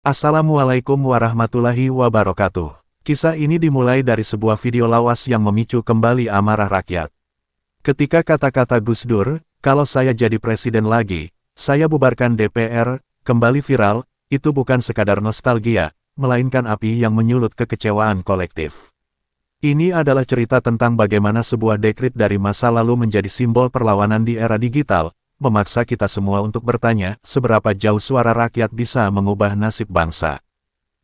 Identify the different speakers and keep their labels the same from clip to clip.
Speaker 1: Assalamualaikum warahmatullahi wabarakatuh. Kisah ini dimulai dari sebuah video lawas yang memicu kembali amarah rakyat. Ketika kata-kata Gus Dur, "Kalau saya jadi presiden lagi, saya bubarkan DPR," kembali viral, itu bukan sekadar nostalgia, melainkan api yang menyulut kekecewaan kolektif. Ini adalah cerita tentang bagaimana sebuah dekrit dari masa lalu menjadi simbol perlawanan di era digital, memaksa kita semua untuk bertanya, seberapa jauh suara rakyat bisa mengubah nasib bangsa.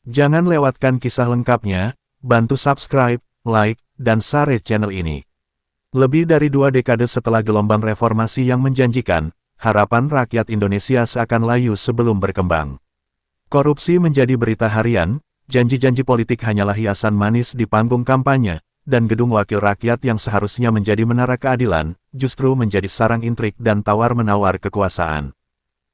Speaker 1: Jangan lewatkan kisah lengkapnya, bantu subscribe, like, dan share channel ini. Lebih dari 2 dekade setelah gelombang reformasi yang menjanjikan, harapan rakyat Indonesia seakan layu sebelum berkembang. Korupsi menjadi berita harian, janji-janji politik hanyalah hiasan manis di panggung kampanye, dan gedung wakil rakyat yang seharusnya menjadi menara keadilan, justru menjadi sarang intrik dan tawar-menawar kekuasaan.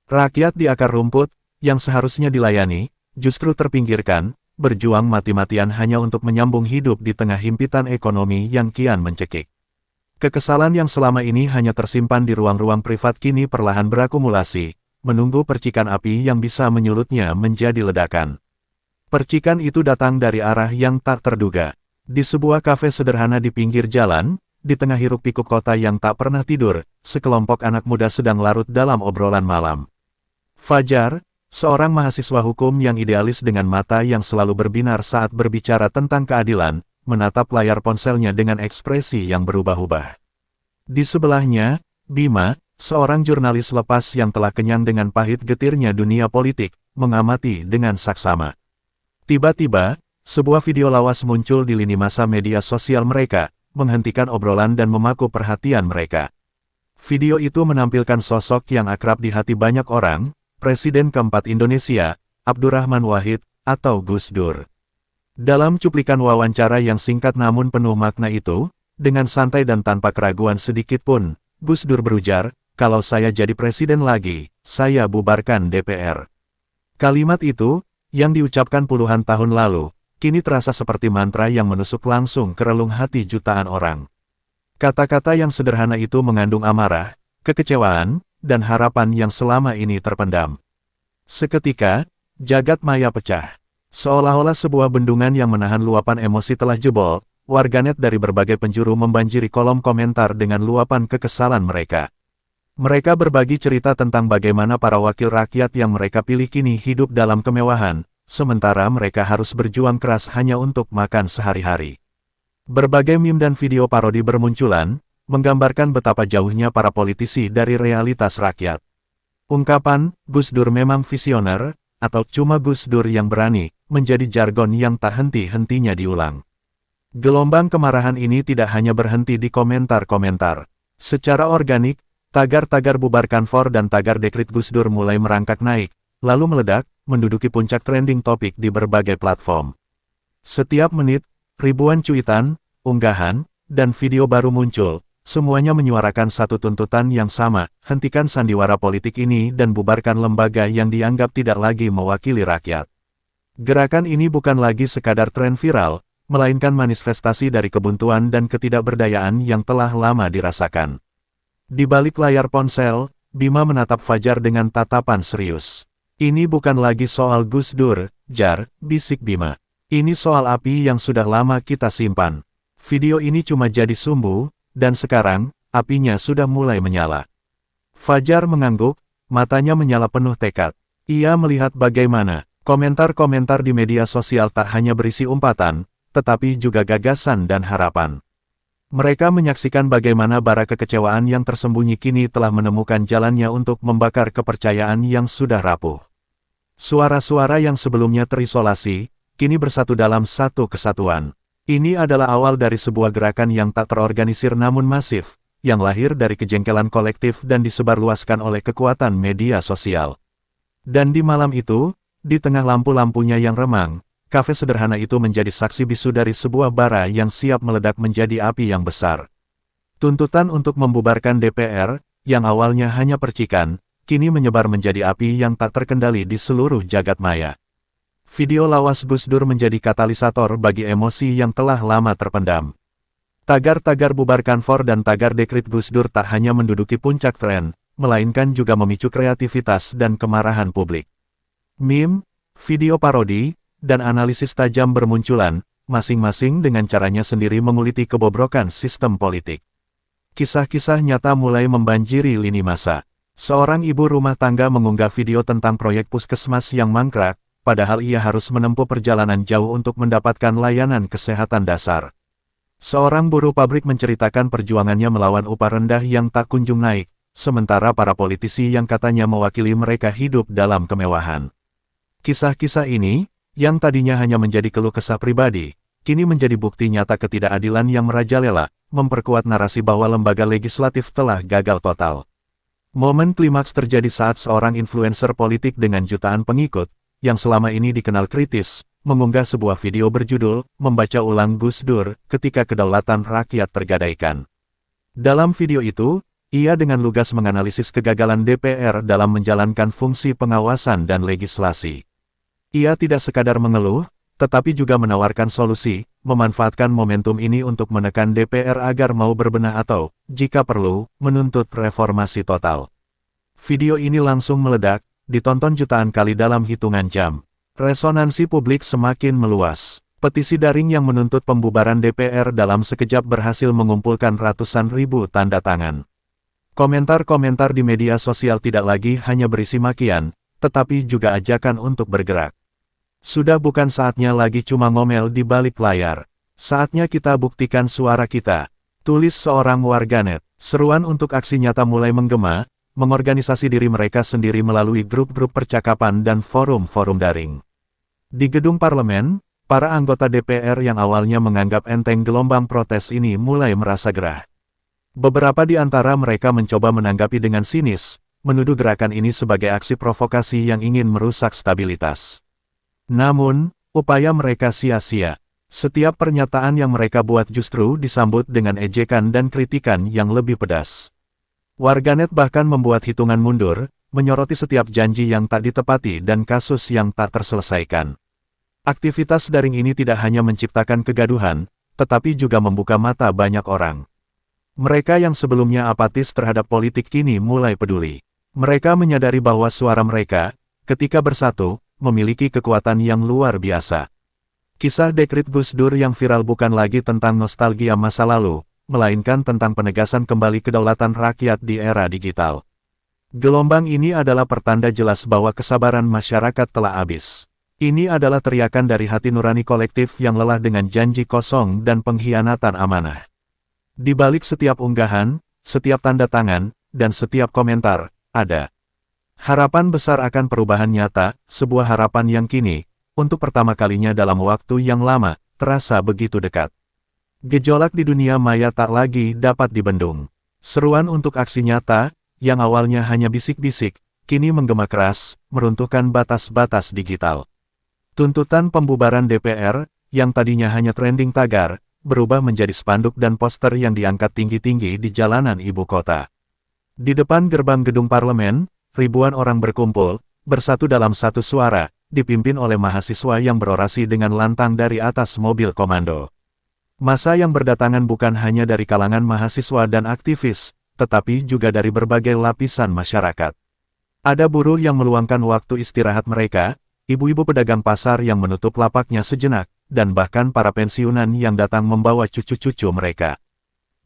Speaker 1: Rakyat di akar rumput, yang seharusnya dilayani, justru terpinggirkan, berjuang mati-matian hanya untuk menyambung hidup di tengah himpitan ekonomi yang kian mencekik. Kekesalan yang selama ini hanya tersimpan di ruang-ruang privat kini perlahan berakumulasi, menunggu percikan api yang bisa menyulutnya menjadi ledakan. Percikan itu datang dari arah yang tak terduga. Di sebuah kafe sederhana di pinggir jalan, di tengah hiruk-pikuk kota yang tak pernah tidur, sekelompok anak muda sedang larut dalam obrolan malam. Fajar, seorang mahasiswa hukum yang idealis dengan mata yang selalu berbinar saat berbicara tentang keadilan, menatap layar ponselnya dengan ekspresi yang berubah-ubah. Di sebelahnya, Bima, seorang jurnalis lepas yang telah kenyang dengan pahit getirnya dunia politik, mengamati dengan saksama. Tiba-tiba, sebuah video lawas muncul di lini masa media sosial mereka, menghentikan obrolan dan memaku perhatian mereka. Video itu menampilkan sosok yang akrab di hati banyak orang, Presiden keempat Indonesia, Abdurrahman Wahid, atau Gus Dur. Dalam cuplikan wawancara yang singkat namun penuh makna itu, dengan santai dan tanpa keraguan sedikit pun, Gus Dur berujar, "Kalau saya jadi presiden lagi, saya bubarkan DPR." Kalimat itu, yang diucapkan puluhan tahun lalu, kini terasa seperti mantra yang menusuk langsung ke relung hati jutaan orang. Kata-kata yang sederhana itu mengandung amarah, kekecewaan, dan harapan yang selama ini terpendam. Seketika, jagat maya pecah. Seolah-olah sebuah bendungan yang menahan luapan emosi telah jebol, warganet dari berbagai penjuru membanjiri kolom komentar dengan luapan kekesalan mereka. Mereka berbagi cerita tentang bagaimana para wakil rakyat yang mereka pilih kini hidup dalam kemewahan, sementara mereka harus berjuang keras hanya untuk makan sehari-hari. Berbagai meme dan video parodi bermunculan, menggambarkan betapa jauhnya para politisi dari realitas rakyat. Ungkapan, "Gus Dur memang visioner," atau "cuma Gus Dur yang berani," menjadi jargon yang tak henti-hentinya diulang. Gelombang kemarahan ini tidak hanya berhenti di komentar-komentar. Secara organik, tagar-tagar bubarkan FOR dan tagar dekrit Gus Dur mulai merangkak naik, lalu meledak, menduduki puncak trending topik di berbagai platform. Setiap menit, ribuan cuitan, unggahan, dan video baru muncul, semuanya menyuarakan satu tuntutan yang sama, hentikan sandiwara politik ini dan bubarkan lembaga yang dianggap tidak lagi mewakili rakyat. Gerakan ini bukan lagi sekadar tren viral, melainkan manifestasi dari kebuntuan dan ketidakberdayaan yang telah lama dirasakan. Di balik layar ponsel, Bima menatap Fajar dengan tatapan serius. "Ini bukan lagi soal Gus Dur, Jar," bisik Bima. "Ini soal api yang sudah lama kita simpan. Video ini cuma jadi sumbu, dan sekarang, apinya sudah mulai menyala." Fajar mengangguk, matanya menyala penuh tekad. Ia melihat bagaimana komentar-komentar di media sosial tak hanya berisi umpatan, tetapi juga gagasan dan harapan. Mereka menyaksikan bagaimana bara kekecewaan yang tersembunyi kini telah menemukan jalannya untuk membakar kepercayaan yang sudah rapuh. Suara-suara yang sebelumnya terisolasi, kini bersatu dalam satu kesatuan. Ini adalah awal dari sebuah gerakan yang tak terorganisir namun masif, yang lahir dari kejengkelan kolektif dan disebarluaskan oleh kekuatan media sosial. Dan di malam itu, di tengah lampu-lampunya yang remang, kafe sederhana itu menjadi saksi bisu dari sebuah bara yang siap meledak menjadi api yang besar. Tuntutan untuk membubarkan DPR, yang awalnya hanya percikan, kini menyebar menjadi api yang tak terkendali di seluruh jagat maya. Video lawas Gus Dur menjadi katalisator bagi emosi yang telah lama terpendam. Tagar-tagar bubarkan FOR dan tagar dekrit Gus Dur tak hanya menduduki puncak tren, melainkan juga memicu kreativitas dan kemarahan publik. Meme, Video parodi dan analisis tajam bermunculan, masing-masing dengan caranya sendiri menguliti kebobrokan sistem politik. Kisah-kisah nyata mulai membanjiri lini masa. Seorang ibu rumah tangga mengunggah video tentang proyek puskesmas yang mangkrak, padahal ia harus menempuh perjalanan jauh untuk mendapatkan layanan kesehatan dasar. Seorang buruh pabrik menceritakan perjuangannya melawan upah rendah yang tak kunjung naik, sementara para politisi yang katanya mewakili mereka hidup dalam kemewahan. Kisah-kisah ini, yang tadinya hanya menjadi keluh kesah pribadi, kini menjadi bukti nyata ketidakadilan yang merajalela, memperkuat narasi bahwa lembaga legislatif telah gagal total. Momen klimaks terjadi saat seorang influencer politik dengan jutaan pengikut, yang selama ini dikenal kritis, mengunggah sebuah video berjudul, "Membaca ulang Gus Dur, ketika kedaulatan rakyat tergadaikan." Dalam video itu, ia dengan lugas menganalisis kegagalan DPR dalam menjalankan fungsi pengawasan dan legislasi. Ia tidak sekadar mengeluh, tetapi juga menawarkan solusi, memanfaatkan momentum ini untuk menekan DPR agar mau berbenah atau, jika perlu, menuntut reformasi total. Video ini langsung meledak, ditonton jutaan kali dalam hitungan jam. Resonansi publik semakin meluas. Petisi daring yang menuntut pembubaran DPR dalam sekejap berhasil mengumpulkan ratusan ribu tanda tangan. Komentar-komentar di media sosial tidak lagi hanya berisi makian, tetapi juga ajakan untuk bergerak. Sudah bukan saatnya lagi cuma ngomel di balik layar. Saatnya kita buktikan suara kita. Tulis seorang warganet. Seruan untuk aksi nyata mulai menggema, mengorganisasi diri mereka sendiri melalui grup-grup percakapan dan forum-forum daring. Di gedung parlemen, para anggota DPR yang awalnya menganggap enteng gelombang protes ini mulai merasa gerah. Beberapa di antara mereka mencoba menanggapi dengan sinis, menuduh gerakan ini sebagai aksi provokasi yang ingin merusak stabilitas. Namun, upaya mereka sia-sia. Setiap pernyataan yang mereka buat justru disambut dengan ejekan dan kritikan yang lebih pedas. Warganet bahkan membuat hitungan mundur, menyoroti setiap janji yang tak ditepati dan kasus yang tak terselesaikan. Aktivitas daring ini tidak hanya menciptakan kegaduhan, tetapi juga membuka mata banyak orang. Mereka yang sebelumnya apatis terhadap politik kini mulai peduli. Mereka menyadari bahwa suara mereka, ketika bersatu, memiliki kekuatan yang luar biasa. Kisah dekrit Gus Dur yang viral bukan lagi tentang nostalgia masa lalu, melainkan tentang penegasan kembali kedaulatan rakyat di era digital. Gelombang ini adalah pertanda jelas bahwa kesabaran masyarakat telah habis. Ini adalah teriakan dari hati nurani kolektif yang lelah dengan janji kosong dan pengkhianatan amanah. Di balik setiap unggahan, setiap tanda tangan, dan setiap komentar, ada harapan besar akan perubahan nyata, sebuah harapan yang kini, untuk pertama kalinya dalam waktu yang lama, terasa begitu dekat. Gejolak di dunia maya tak lagi dapat dibendung. Seruan untuk aksi nyata, yang awalnya hanya bisik-bisik, kini menggema keras, meruntuhkan batas-batas digital. Tuntutan pembubaran DPR, yang tadinya hanya trending tagar, berubah menjadi spanduk dan poster yang diangkat tinggi-tinggi di jalanan ibu kota. Di depan gerbang gedung parlemen, ribuan orang berkumpul, bersatu dalam satu suara, dipimpin oleh mahasiswa yang berorasi dengan lantang dari atas mobil komando. Massa yang berdatangan bukan hanya dari kalangan mahasiswa dan aktivis, tetapi juga dari berbagai lapisan masyarakat. Ada buruh yang meluangkan waktu istirahat mereka, ibu-ibu pedagang pasar yang menutup lapaknya sejenak, dan bahkan para pensiunan yang datang membawa cucu-cucu mereka.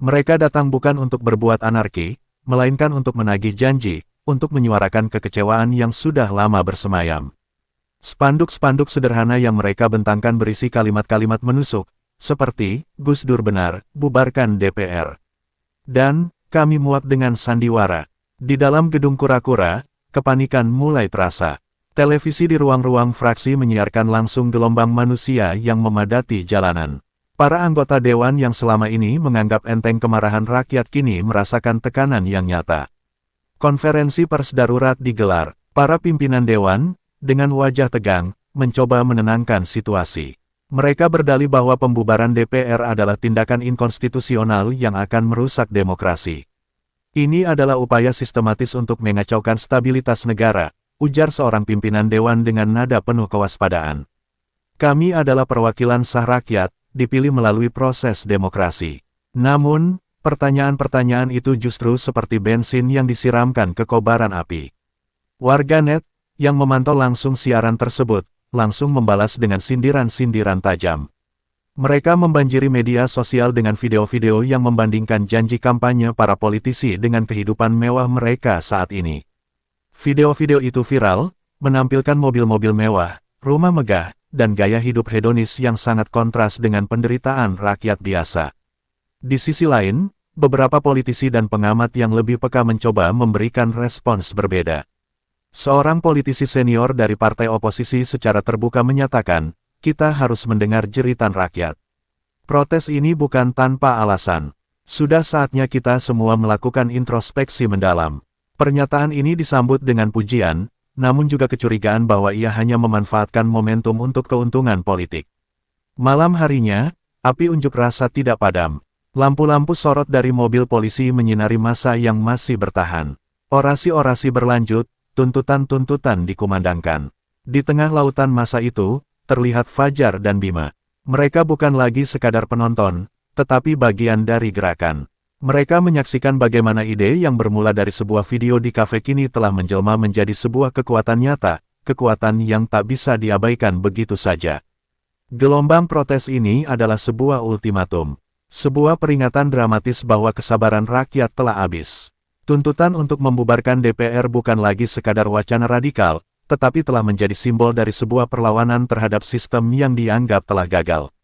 Speaker 1: Mereka datang bukan untuk berbuat anarki, melainkan untuk menagih janji, untuk menyuarakan kekecewaan yang sudah lama bersemayam. Spanduk-spanduk sederhana yang mereka bentangkan berisi kalimat-kalimat menusuk, seperti, "Gus Dur benar, bubarkan DPR." Dan, "Kami muak dengan sandiwara." Di dalam gedung kura-kura, kepanikan mulai terasa. Televisi di ruang-ruang fraksi menyiarkan langsung gelombang manusia yang memadati jalanan. Para anggota dewan yang selama ini menganggap enteng kemarahan rakyat kini merasakan tekanan yang nyata. Konferensi pers darurat digelar. Para pimpinan dewan, dengan wajah tegang, mencoba menenangkan situasi. Mereka berdalih bahwa pembubaran DPR adalah tindakan inkonstitusional yang akan merusak demokrasi. Ini adalah upaya sistematis untuk mengacaukan stabilitas negara, ujar seorang pimpinan dewan dengan nada penuh kewaspadaan. Kami adalah perwakilan sah rakyat, dipilih melalui proses demokrasi. Namun, pertanyaan-pertanyaan itu justru seperti bensin yang disiramkan ke kobaran api. Warganet, yang memantau langsung siaran tersebut, langsung membalas dengan sindiran-sindiran tajam. Mereka membanjiri media sosial dengan video-video yang membandingkan janji kampanye para politisi dengan kehidupan mewah mereka saat ini. Video-video itu viral, menampilkan mobil-mobil mewah, rumah megah, dan gaya hidup hedonis yang sangat kontras dengan penderitaan rakyat biasa. Di sisi lain, beberapa politisi dan pengamat yang lebih peka mencoba memberikan respons berbeda. Seorang politisi senior dari partai oposisi secara terbuka menyatakan, kita harus mendengar jeritan rakyat. Protes ini bukan tanpa alasan. Sudah saatnya kita semua melakukan introspeksi mendalam. Pernyataan ini disambut dengan pujian, namun juga kecurigaan bahwa ia hanya memanfaatkan momentum untuk keuntungan politik. Malam harinya, api unjuk rasa tidak padam. Lampu-lampu sorot dari mobil polisi menyinari massa yang masih bertahan. Orasi-orasi berlanjut, tuntutan-tuntutan dikumandangkan. Di tengah lautan massa itu, terlihat Fajar dan Bima. Mereka bukan lagi sekadar penonton, tetapi bagian dari gerakan. Mereka menyaksikan bagaimana ide yang bermula dari sebuah video di kafe kini telah menjelma menjadi sebuah kekuatan nyata, kekuatan yang tak bisa diabaikan begitu saja. Gelombang protes ini adalah sebuah ultimatum. Sebuah peringatan dramatis bahwa kesabaran rakyat telah habis. Tuntutan untuk membubarkan DPR bukan lagi sekadar wacana radikal, tetapi telah menjadi simbol dari sebuah perlawanan terhadap sistem yang dianggap telah gagal.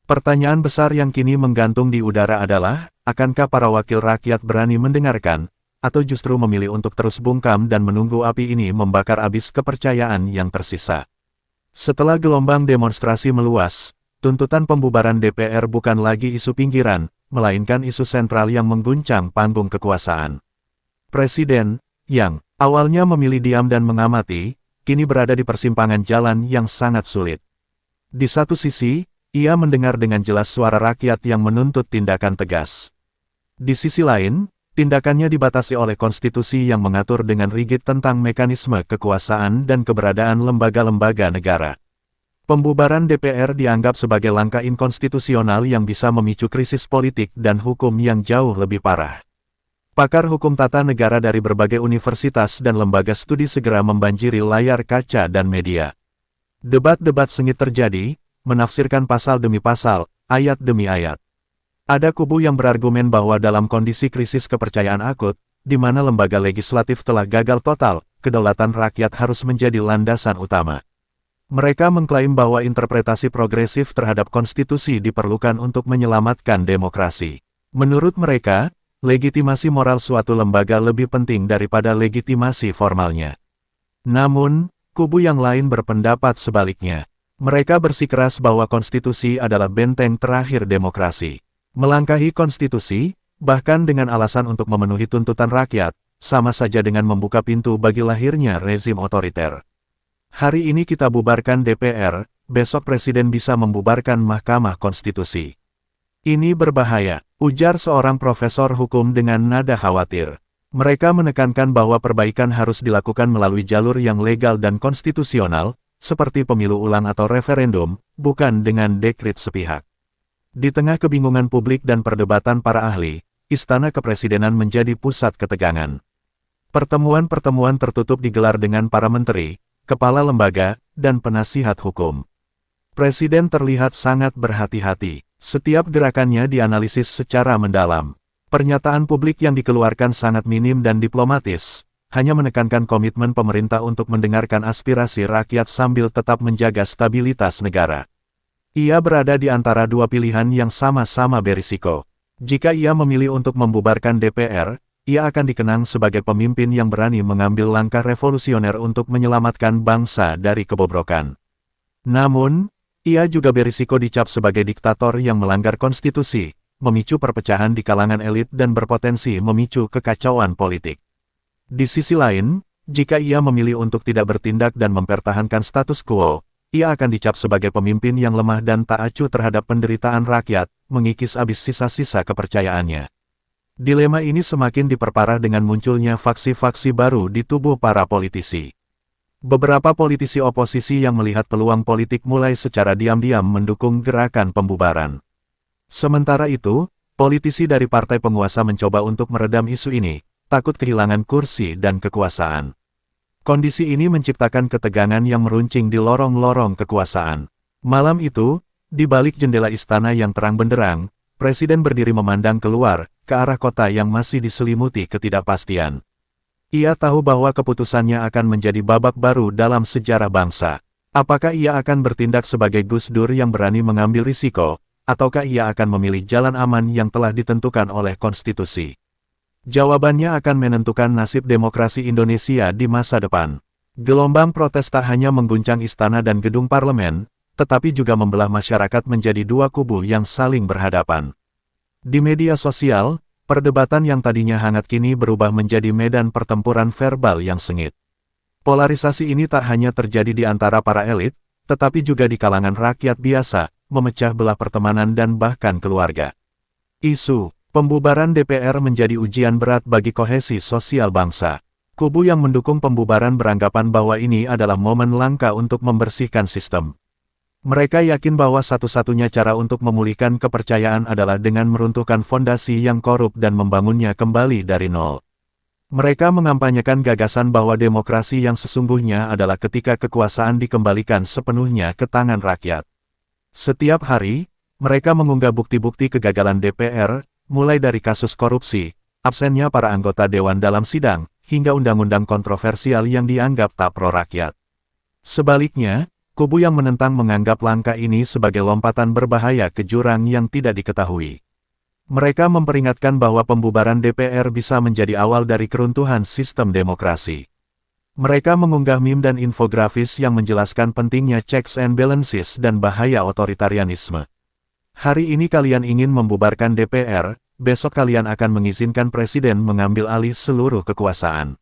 Speaker 1: Pertanyaan besar yang kini menggantung di udara adalah, akankah para wakil rakyat berani mendengarkan, atau justru memilih untuk terus bungkam dan menunggu api ini membakar habis kepercayaan yang tersisa? Setelah gelombang demonstrasi meluas, tuntutan pembubaran DPR bukan lagi isu pinggiran, melainkan isu sentral yang mengguncang panggung kekuasaan. Presiden, yang awalnya memilih diam dan mengamati, kini berada di persimpangan jalan yang sangat sulit. Di satu sisi, ia mendengar dengan jelas suara rakyat yang menuntut tindakan tegas. Di sisi lain, tindakannya dibatasi oleh konstitusi yang mengatur dengan rigid tentang mekanisme kekuasaan dan keberadaan lembaga-lembaga negara. Pembubaran DPR dianggap sebagai langkah inkonstitusional yang bisa memicu krisis politik dan hukum yang jauh lebih parah. Pakar hukum tata negara dari berbagai universitas dan lembaga studi segera membanjiri layar kaca dan media. Debat-debat sengit terjadi, menafsirkan pasal demi pasal, ayat demi ayat. Ada kubu yang berargumen bahwa dalam kondisi krisis kepercayaan akut, di mana lembaga legislatif telah gagal total, kedaulatan rakyat harus menjadi landasan utama. Mereka mengklaim bahwa interpretasi progresif terhadap konstitusi diperlukan untuk menyelamatkan demokrasi. Menurut mereka, legitimasi moral suatu lembaga lebih penting daripada legitimasi formalnya. Namun, kubu yang lain berpendapat sebaliknya. Mereka bersikeras bahwa konstitusi adalah benteng terakhir demokrasi. Melangkahi konstitusi, bahkan dengan alasan untuk memenuhi tuntutan rakyat, sama saja dengan membuka pintu bagi lahirnya rezim otoriter. Hari ini kita bubarkan DPR, besok Presiden bisa membubarkan Mahkamah Konstitusi. Ini berbahaya, ujar seorang profesor hukum dengan nada khawatir. Mereka menekankan bahwa perbaikan harus dilakukan melalui jalur yang legal dan konstitusional, seperti pemilu ulang atau referendum, bukan dengan dekret sepihak. Di tengah kebingungan publik dan perdebatan para ahli, Istana Kepresidenan menjadi pusat ketegangan. Pertemuan-pertemuan tertutup digelar dengan para menteri, kepala lembaga, dan penasihat hukum. Presiden terlihat sangat berhati-hati. Setiap gerakannya dianalisis secara mendalam. Pernyataan publik yang dikeluarkan sangat minim dan diplomatis, hanya menekankan komitmen pemerintah untuk mendengarkan aspirasi rakyat sambil tetap menjaga stabilitas negara. Ia berada di antara dua pilihan yang sama-sama berisiko. Jika ia memilih untuk membubarkan DPR, ia akan dikenang sebagai pemimpin yang berani mengambil langkah revolusioner untuk menyelamatkan bangsa dari kebobrokan. Namun, ia juga berisiko dicap sebagai diktator yang melanggar konstitusi, memicu perpecahan di kalangan elit dan berpotensi memicu kekacauan politik. Di sisi lain, jika ia memilih untuk tidak bertindak dan mempertahankan status quo, ia akan dicap sebagai pemimpin yang lemah dan tak acuh terhadap penderitaan rakyat, mengikis habis sisa-sisa kepercayaannya. Dilema ini semakin diperparah dengan munculnya faksi-faksi baru di tubuh para politisi. Beberapa politisi oposisi yang melihat peluang politik mulai secara diam-diam mendukung gerakan pembubaran. Sementara itu, politisi dari partai penguasa mencoba untuk meredam isu ini, takut kehilangan kursi dan kekuasaan. Kondisi ini menciptakan ketegangan yang meruncing di lorong-lorong kekuasaan. Malam itu, di balik jendela istana yang terang benderang, Presiden berdiri memandang keluar, ke arah kota yang masih diselimuti ketidakpastian. Ia tahu bahwa keputusannya akan menjadi babak baru dalam sejarah bangsa. Apakah ia akan bertindak sebagai Gus Dur yang berani mengambil risiko, ataukah ia akan memilih jalan aman yang telah ditentukan oleh konstitusi? Jawabannya akan menentukan nasib demokrasi Indonesia di masa depan. Gelombang protes tak hanya mengguncang istana dan gedung parlemen, tetapi juga membelah masyarakat menjadi dua kubu yang saling berhadapan. Di media sosial, perdebatan yang tadinya hangat kini berubah menjadi medan pertempuran verbal yang sengit. Polarisasi ini tak hanya terjadi di antara para elit, tetapi juga di kalangan rakyat biasa, memecah belah pertemanan dan bahkan keluarga. Isu pembubaran DPR menjadi ujian berat bagi kohesi sosial bangsa. Kubu yang mendukung pembubaran beranggapan bahwa ini adalah momen langka untuk membersihkan sistem. Mereka yakin bahwa satu-satunya cara untuk memulihkan kepercayaan adalah dengan meruntuhkan fondasi yang korup dan membangunnya kembali dari nol. Mereka mengampanyekan gagasan bahwa demokrasi yang sesungguhnya adalah ketika kekuasaan dikembalikan sepenuhnya ke tangan rakyat. Setiap hari, mereka mengunggah bukti-bukti kegagalan DPR, mulai dari kasus korupsi, absennya para anggota dewan dalam sidang, hingga undang-undang kontroversial yang dianggap tak pro-rakyat. Sebaliknya, kubu yang menentang menganggap langkah ini sebagai lompatan berbahaya ke jurang yang tidak diketahui. Mereka memperingatkan bahwa pembubaran DPR bisa menjadi awal dari keruntuhan sistem demokrasi. Mereka mengunggah meme dan infografis yang menjelaskan pentingnya checks and balances dan bahaya otoritarianisme. Hari ini kalian ingin membubarkan DPR, besok kalian akan mengizinkan presiden mengambil alih seluruh kekuasaan.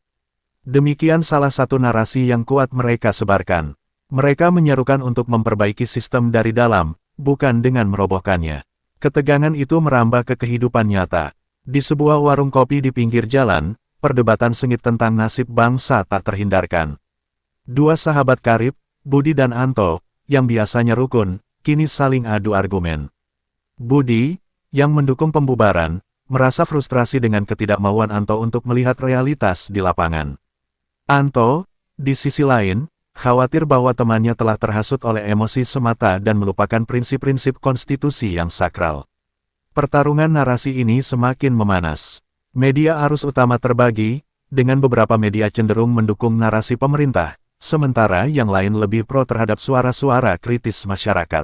Speaker 1: Demikian salah satu narasi yang kuat mereka sebarkan. Mereka menyerukan untuk memperbaiki sistem dari dalam, bukan dengan merobohkannya. Ketegangan itu merambah ke kehidupan nyata. Di sebuah warung kopi di pinggir jalan, perdebatan sengit tentang nasib bangsa tak terhindarkan. Dua sahabat karib, Budi dan Anto, yang biasanya rukun, kini saling adu argumen. Budi, yang mendukung pembubaran, merasa frustrasi dengan ketidakmauan Anto untuk melihat realitas di lapangan. Anto, di sisi lain, khawatir bahwa temannya telah terhasut oleh emosi semata dan melupakan prinsip-prinsip konstitusi yang sakral. Pertarungan narasi ini semakin memanas. Media arus utama terbagi, dengan beberapa media cenderung mendukung narasi pemerintah, sementara yang lain lebih pro terhadap suara-suara kritis masyarakat.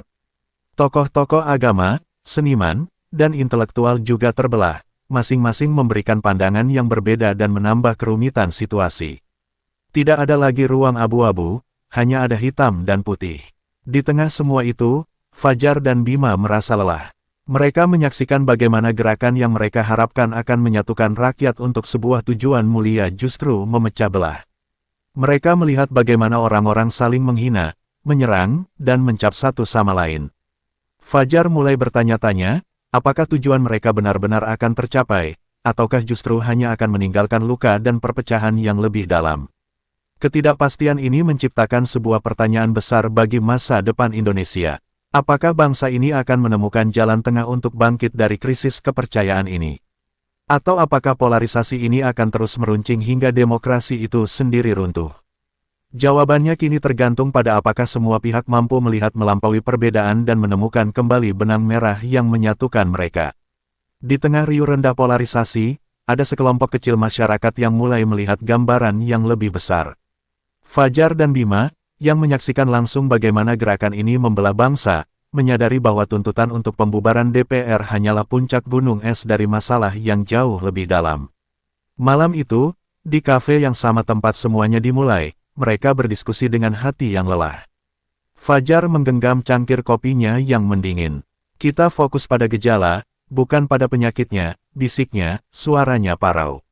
Speaker 1: Tokoh-tokoh agama, seniman, dan intelektual juga terbelah, masing-masing memberikan pandangan yang berbeda dan menambah kerumitan situasi. Tidak ada lagi ruang abu-abu, hanya ada hitam dan putih. Di tengah semua itu, Fajar dan Bima merasa lelah. Mereka menyaksikan bagaimana gerakan yang mereka harapkan akan menyatukan rakyat untuk sebuah tujuan mulia justru memecah belah. Mereka melihat bagaimana orang-orang saling menghina, menyerang, dan mencap satu sama lain. Fajar mulai bertanya-tanya, apakah tujuan mereka benar-benar akan tercapai, ataukah justru hanya akan meninggalkan luka dan perpecahan yang lebih dalam. Ketidakpastian ini menciptakan sebuah pertanyaan besar bagi masa depan Indonesia. Apakah bangsa ini akan menemukan jalan tengah untuk bangkit dari krisis kepercayaan ini? Atau apakah polarisasi ini akan terus meruncing hingga demokrasi itu sendiri runtuh? Jawabannya kini tergantung pada apakah semua pihak mampu melihat melampaui perbedaan dan menemukan kembali benang merah yang menyatukan mereka. Di tengah riuh rendah polarisasi, ada sekelompok kecil masyarakat yang mulai melihat gambaran yang lebih besar. Fajar dan Bima, yang menyaksikan langsung bagaimana gerakan ini membelah bangsa, menyadari bahwa tuntutan untuk pembubaran DPR hanyalah puncak gunung es dari masalah yang jauh lebih dalam. Malam itu, di kafe yang sama tempat semuanya dimulai, mereka berdiskusi dengan hati yang lelah. Fajar menggenggam cangkir kopinya yang mendingin. Kita fokus pada gejala, bukan pada penyakitnya, bisiknya, suaranya parau.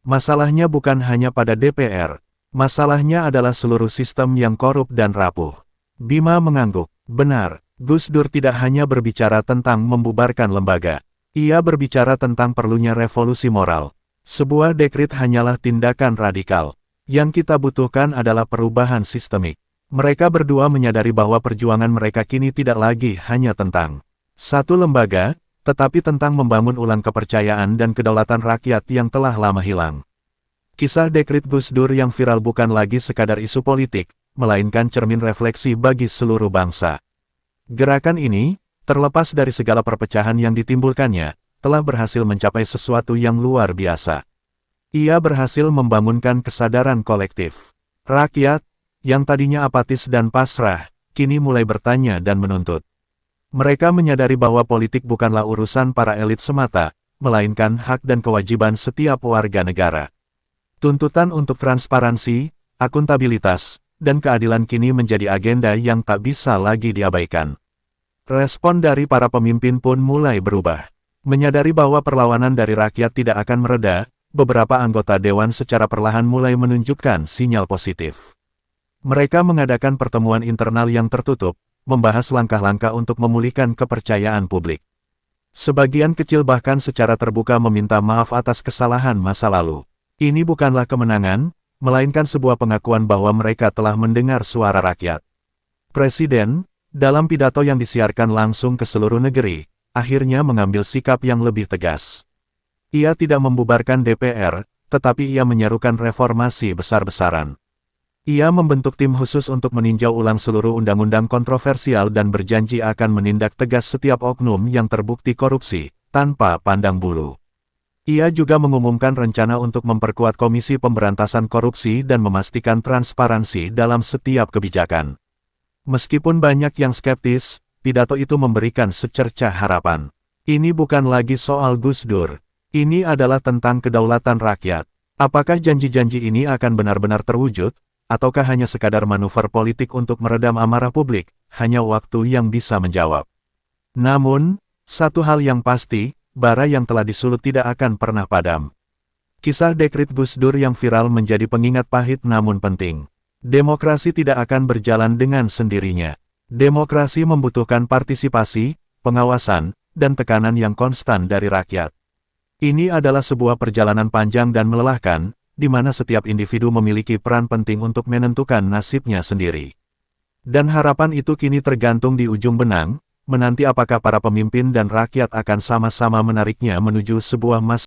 Speaker 1: Masalahnya bukan hanya pada DPR. Masalahnya adalah seluruh sistem yang korup dan rapuh. Bima mengangguk. Benar, Gus Dur tidak hanya berbicara tentang membubarkan lembaga. Ia berbicara tentang perlunya revolusi moral. Sebuah dekrit hanyalah tindakan radikal. Yang kita butuhkan adalah perubahan sistemik. Mereka berdua menyadari bahwa perjuangan mereka kini tidak lagi hanya tentang satu lembaga, tetapi tentang membangun ulang kepercayaan dan kedaulatan rakyat yang telah lama hilang. Kisah dekrit Gus Dur yang viral bukan lagi sekadar isu politik, melainkan cermin refleksi bagi seluruh bangsa. Gerakan ini, terlepas dari segala perpecahan yang ditimbulkannya, telah berhasil mencapai sesuatu yang luar biasa. Ia berhasil membangunkan kesadaran kolektif. Rakyat, yang tadinya apatis dan pasrah, kini mulai bertanya dan menuntut. Mereka menyadari bahwa politik bukanlah urusan para elit semata, melainkan hak dan kewajiban setiap warga negara. Tuntutan untuk transparansi, akuntabilitas, dan keadilan kini menjadi agenda yang tak bisa lagi diabaikan. Respon dari para pemimpin pun mulai berubah. Menyadari bahwa perlawanan dari rakyat tidak akan mereda, beberapa anggota dewan secara perlahan mulai menunjukkan sinyal positif. Mereka mengadakan pertemuan internal yang tertutup, membahas langkah-langkah untuk memulihkan kepercayaan publik. Sebagian kecil bahkan secara terbuka meminta maaf atas kesalahan masa lalu. Ini bukanlah kemenangan, melainkan sebuah pengakuan bahwa mereka telah mendengar suara rakyat. Presiden, dalam pidato yang disiarkan langsung ke seluruh negeri, akhirnya mengambil sikap yang lebih tegas. Ia tidak membubarkan DPR, tetapi ia menyerukan reformasi besar-besaran. Ia membentuk tim khusus untuk meninjau ulang seluruh undang-undang kontroversial dan berjanji akan menindak tegas setiap oknum yang terbukti korupsi, tanpa pandang bulu. Ia juga mengumumkan rencana untuk memperkuat Komisi Pemberantasan Korupsi dan memastikan transparansi dalam setiap kebijakan. Meskipun banyak yang skeptis, pidato itu memberikan secercah harapan. Ini bukan lagi soal Gus Dur. Ini adalah tentang kedaulatan rakyat. Apakah janji-janji ini akan benar-benar terwujud, ataukah hanya sekadar manuver politik untuk meredam amarah publik? Hanya waktu yang bisa menjawab. Namun, satu hal yang pasti, bara yang telah disulut tidak akan pernah padam. Kisah dekrit Gus Dur yang viral menjadi pengingat pahit namun penting. Demokrasi tidak akan berjalan dengan sendirinya. Demokrasi membutuhkan partisipasi, pengawasan, dan tekanan yang konstan dari rakyat. Ini adalah sebuah perjalanan panjang dan melelahkan, di mana setiap individu memiliki peran penting untuk menentukan nasibnya sendiri. Dan harapan itu kini tergantung di ujung benang, menanti apakah para pemimpin dan rakyat akan sama-sama menariknya menuju sebuah masa